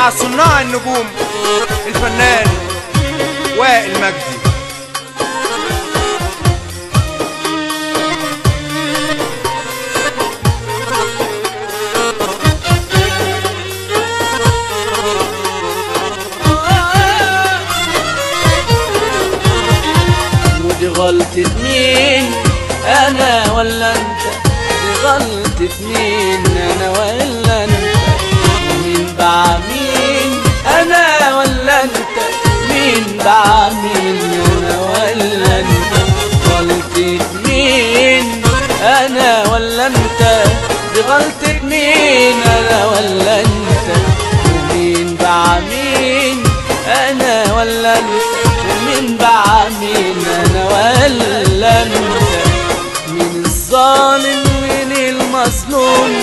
مع صناع النجوم الفنان وائل مجدي. ودي غلطة مين انا ولا انت؟ دي غلطة مين انا ولا انت؟ مين باع مين انا ولا انت؟ مين باع مين انا ولا انت؟ غلطة مين انا ولا انت؟ دي غلطة مين انا ولا انت؟ ومين باع مين انا ولا انت؟ ومين باع مين انا ولا انت؟ مين الظالم مين المظلوم؟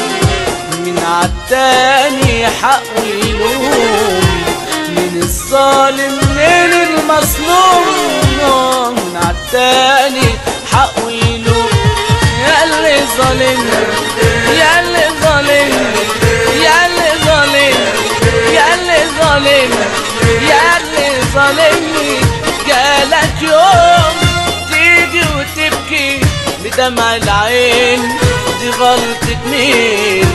مين عالتاني حقه يلوم؟ مين الظالم مين المظلوم؟ مين عالتاني حقه يلوم؟ ياللي ظالمني ياللي ظالمني ياللي ظالمني ياللي ظالمني ياللي ظالمني. جالك يوم تيجي وتبكي بدمع العين، دي غلطة مين؟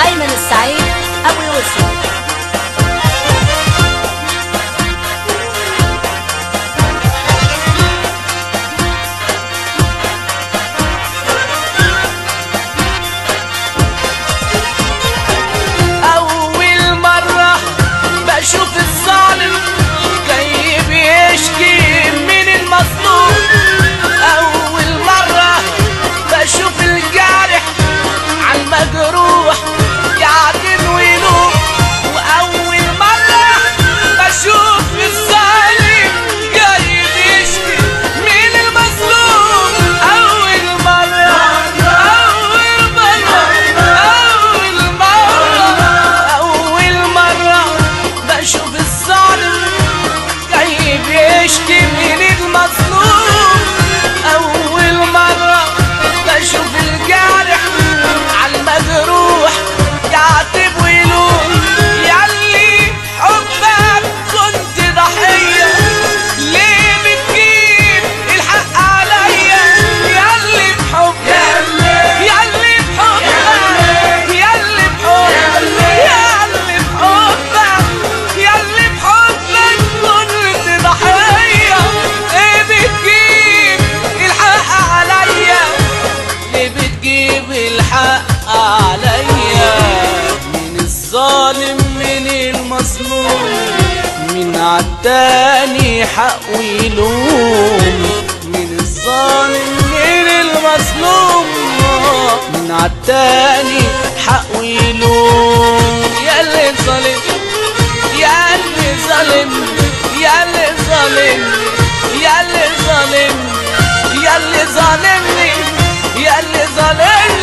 أيمن السعيد أبو يوسف. أول مرة بشوف الظالم جاي بيشكي من المظلوم، أول مرة بشوف الجارح عالمجروح يعدل ويلوم، وأول مرة بشوف الظالم جاي بيشكي من المظلوم، أول مرة أول مرة أول مرة أول مرة بشوف الظالم جاي بيشكي من المظلوم، أول مرة بشوف الجارح عالمجروح يعاتب ويلوم. ياللي حبك كنت ضحية ليه بتجيب الحق عليا؟ ياللي بحبك ياللي بحبك ياللي بحبك ياللي بحبك ياللي بحبك كنت ضحية، ليه بتجيب الحق عليا؟ ليه بتجيب الحق عليا؟ مين الظالم مين المظلوم؟ مين عالتاني حقه يلوم؟ مين الظالم مين المظلوم؟ مين عالتاني حقه يلوم؟ ياللي ظالم ياللي ظالم ياللي ظالم ياللي ظالم ياللي ظالمني ياللي ظالمني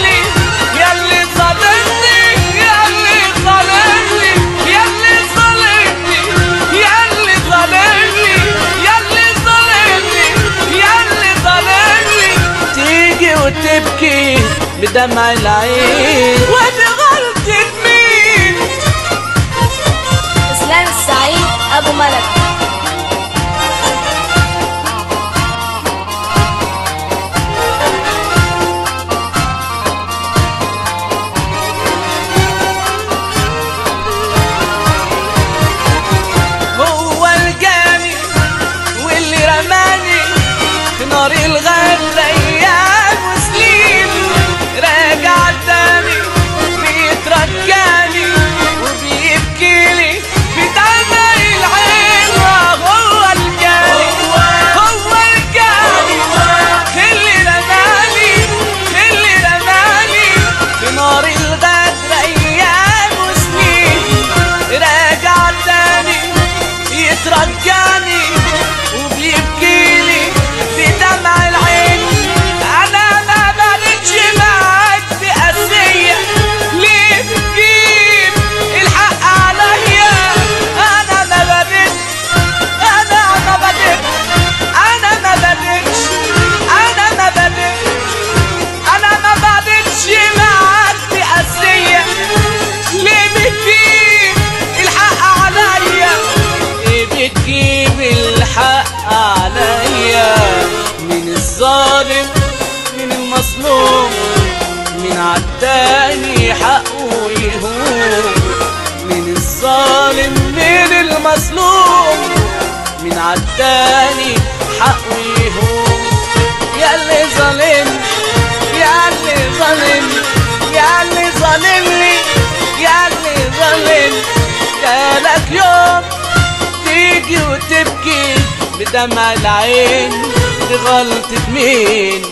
ياللي ظالمني ياللي ظالمني ياللي ظالمني ياللي ظالمني ياللي ظالمني ياللي ظالمني. تيجي وتبكي بدمع العين، ودي غلطة مين؟ إسلام السعيد أبو ملك. هو الجاني واللي رماني في نار الغد ايام وسنين، راجع تاني بيترجاني وبيبكيلي بدمع العين، الظالم من المظلوم، من عالتاني حقه يهون. من الظالم من المظلوم، من عالتاني حقه يهون. ياللي ظالمني، ياللي ظالمني، ياللي ظالمني، ياللي ظالمني، جالك يوم تيجي وتبكي بدمع العين، دي غلطة مين؟